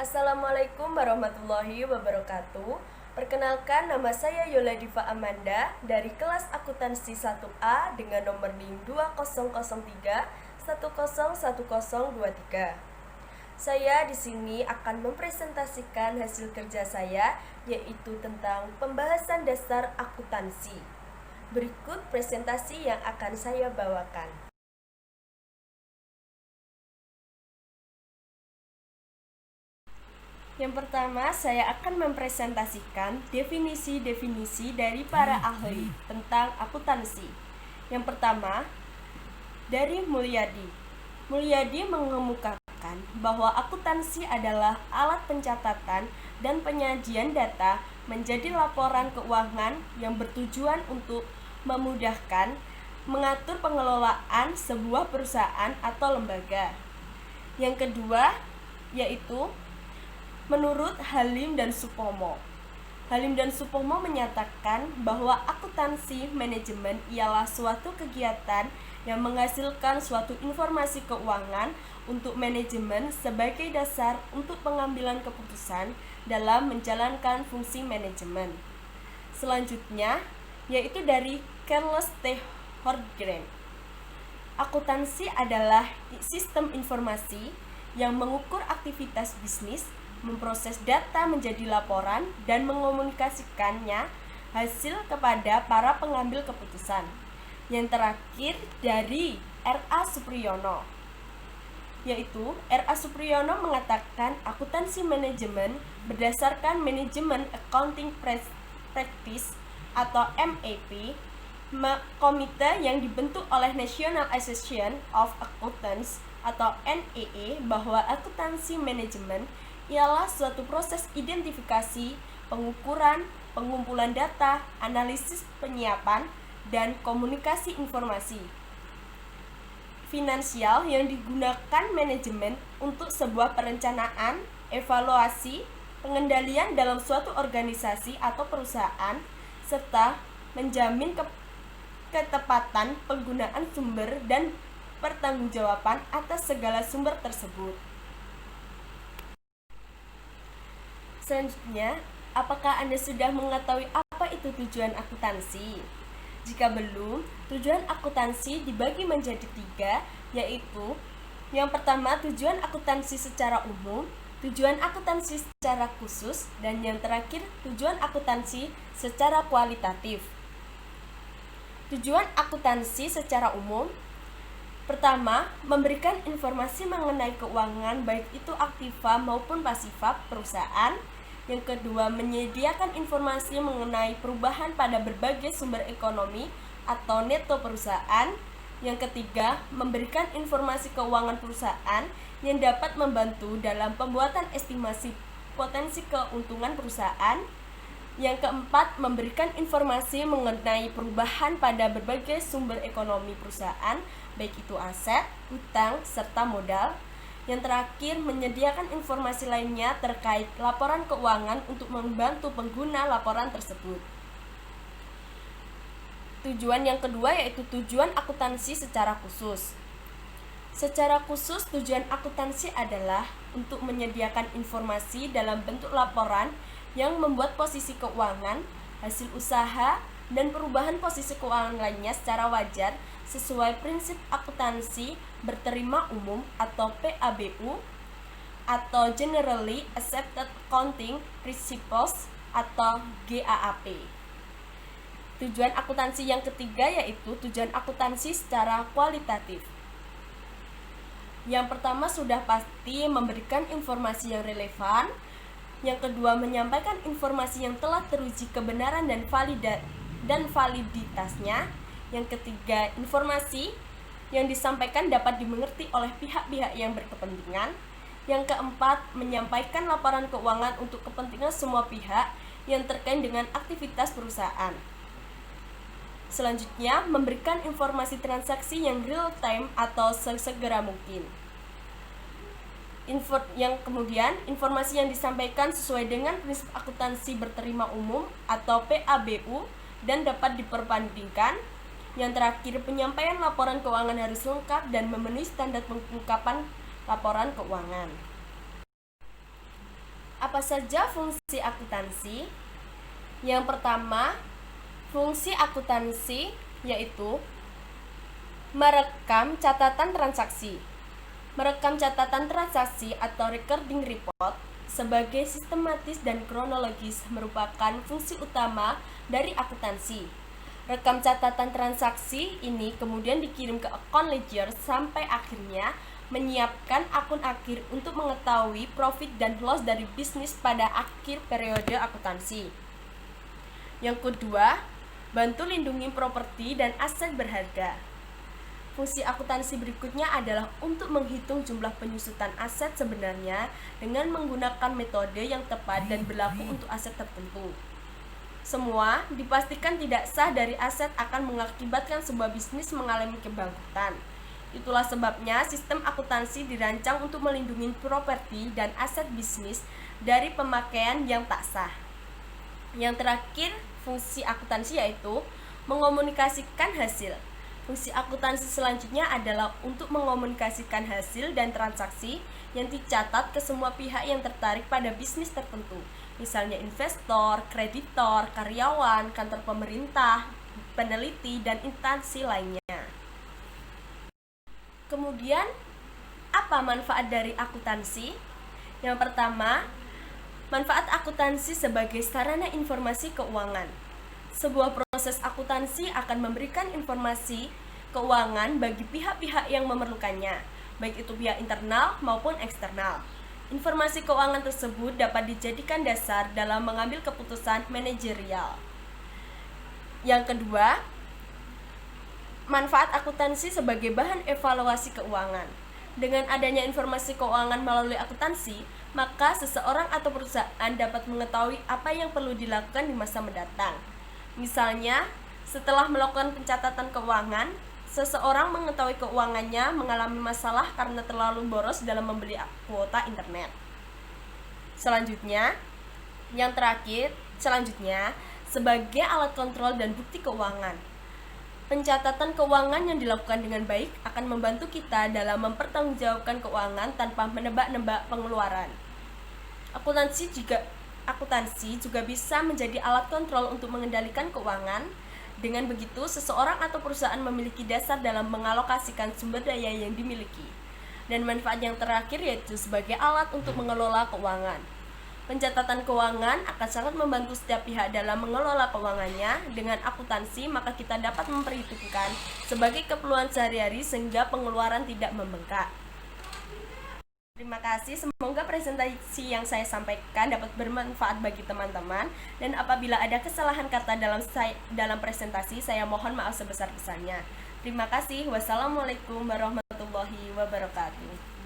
Assalamualaikum warahmatullahi wabarakatuh. Perkenalkan, nama saya Yola Diva Amanda dari kelas akuntansi 1A dengan nomor NIM 2003 101023. Saya di sini akan mempresentasikan hasil kerja saya, yaitu tentang pembahasan dasar akuntansi. Berikut presentasi yang akan saya bawakan. Yang pertama, saya akan mempresentasikan definisi-definisi dari para ahli tentang akuntansi. Yang pertama, dari Mulyadi. Mulyadi mengemukakan bahwa akuntansi adalah alat pencatatan dan penyajian data menjadi laporan keuangan yang bertujuan untuk memudahkan mengatur pengelolaan sebuah perusahaan atau lembaga. Yang kedua, yaitu menurut Halim dan Supomo. Halim dan Supomo menyatakan bahwa akuntansi manajemen ialah suatu kegiatan yang menghasilkan suatu informasi keuangan untuk manajemen sebagai dasar untuk pengambilan keputusan dalam menjalankan fungsi manajemen. Selanjutnya, yaitu dari Charles T. Horgren. Akuntansi adalah sistem informasi yang mengukur aktivitas bisnis, memproses data menjadi laporan, dan mengomunikasikannya hasil kepada para pengambil keputusan. Yang terakhir dari R.A. Supriyono, yaitu R.A. Supriyono mengatakan akuntansi manajemen berdasarkan Management Accounting Practice atau MAP, komite yang dibentuk oleh National Association of Accountants atau NAA, bahwa akuntansi manajemen ialah suatu proses identifikasi, pengukuran, pengumpulan data, analisis penyiapan, dan komunikasi informasi finansial yang digunakan manajemen untuk sebuah perencanaan, evaluasi, pengendalian dalam suatu organisasi atau perusahaan, serta menjamin ketepatan penggunaan sumber dan pertanggungjawaban atas segala sumber tersebut. Selanjutnya, apakah Anda sudah mengetahui apa itu tujuan akuntansi? Jika belum, tujuan akuntansi dibagi menjadi 3, yaitu yang pertama tujuan akuntansi secara umum, tujuan akuntansi secara khusus, dan yang terakhir tujuan akuntansi secara kualitatif. Tujuan akuntansi secara umum: pertama, memberikan informasi mengenai keuangan baik itu aktiva maupun pasifa perusahaan. Yang kedua, menyediakan informasi mengenai perubahan pada berbagai sumber ekonomi atau neto perusahaan. Yang ketiga, memberikan informasi keuangan perusahaan yang dapat membantu dalam pembuatan estimasi potensi keuntungan perusahaan. Yang keempat, memberikan informasi mengenai perubahan pada berbagai sumber ekonomi perusahaan, baik itu aset, hutang, serta modal. Yang terakhir, menyediakan informasi lainnya terkait laporan keuangan untuk membantu pengguna laporan tersebut. Tujuan yang kedua yaitu tujuan akuntansi secara khusus. Secara khusus, tujuan akuntansi adalah untuk menyediakan informasi dalam bentuk laporan yang membuat posisi keuangan, hasil usaha, dan perubahan posisi keuangan lainnya secara wajar sesuai prinsip akuntansi berterima umum atau PABU atau Generally Accepted Accounting Principles atau GAAP. Tujuan akuntansi yang ketiga yaitu tujuan akuntansi secara kualitatif. Yang pertama sudah pasti memberikan informasi yang relevan. Yang kedua, menyampaikan informasi yang telah teruji kebenaran dan validitasnya. Yang ketiga, informasi yang disampaikan dapat dimengerti oleh pihak-pihak yang berkepentingan. Yang keempat, menyampaikan laporan keuangan untuk kepentingan semua pihak yang terkait dengan aktivitas perusahaan. Selanjutnya, memberikan informasi transaksi yang real time atau sesegera mungkin. Yang kemudian, informasi yang disampaikan sesuai dengan prinsip akuntansi berterima umum atau PABU dan dapat diperbandingkan. Yang terakhir, penyampaian laporan keuangan harus lengkap dan memenuhi standar pengungkapan laporan keuangan. Apa saja fungsi akuntansi? Yang pertama, fungsi akuntansi yaitu merekam catatan transaksi. Merekam catatan transaksi atau recording report sebagai sistematis dan kronologis merupakan fungsi utama dari akuntansi. Rekam catatan transaksi ini kemudian dikirim ke account ledger sampai akhirnya menyiapkan akun akhir untuk mengetahui profit dan loss dari bisnis pada akhir periode akuntansi. Yang kedua, bantu lindungi properti dan aset berharga. Fungsi akuntansi berikutnya adalah untuk menghitung jumlah penyusutan aset sebenarnya dengan menggunakan metode yang tepat dan berlaku untuk aset tertentu. Semua dipastikan tidak sah dari aset akan mengakibatkan sebuah bisnis mengalami kebangkrutan. Itulah sebabnya sistem akuntansi dirancang untuk melindungi properti dan aset bisnis dari pemakaian yang tak sah. Yang terakhir, fungsi akuntansi yaitu mengomunikasikan hasil. Fungsi akuntansi selanjutnya adalah untuk mengomunikasikan hasil dan transaksi yang dicatat ke semua pihak yang tertarik pada bisnis tertentu, misalnya investor, kreditor, karyawan, kantor pemerintah, peneliti, dan instansi lainnya. Kemudian, apa manfaat dari akuntansi? Yang pertama, manfaat akuntansi sebagai sarana informasi keuangan. Sebuah proses akuntansi akan memberikan informasi keuangan bagi pihak-pihak yang memerlukannya, baik itu pihak internal maupun eksternal. Informasi keuangan tersebut dapat dijadikan dasar dalam mengambil keputusan manajerial. Yang kedua, manfaat akuntansi sebagai bahan evaluasi keuangan. Dengan adanya informasi keuangan melalui akuntansi, maka seseorang atau perusahaan dapat mengetahui apa yang perlu dilakukan di masa mendatang. Misalnya, setelah melakukan pencatatan keuangan, seseorang mengetahui keuangannya mengalami masalah karena terlalu boros dalam membeli kuota internet. Selanjutnya, sebagai alat kontrol dan bukti keuangan. Pencatatan keuangan yang dilakukan dengan baik akan membantu kita dalam mempertanggungjawabkan keuangan tanpa menebak-nebak pengeluaran. Akuntansi juga bisa menjadi alat kontrol untuk mengendalikan keuangan. Dengan begitu, seseorang atau perusahaan memiliki dasar dalam mengalokasikan sumber daya yang dimiliki. Dan manfaat yang terakhir yaitu sebagai alat untuk mengelola keuangan. Pencatatan keuangan akan sangat membantu setiap pihak dalam mengelola keuangannya. Dengan akuntansi, maka kita dapat memperhitungkan sebagai keperluan sehari-hari sehingga pengeluaran tidak membengkak. Terima kasih, semoga presentasi yang saya sampaikan dapat bermanfaat bagi teman-teman. Dan apabila ada kesalahan kata dalam presentasi, saya mohon maaf sebesar-besarnya. Terima kasih. Wassalamualaikum warahmatullahi wabarakatuh.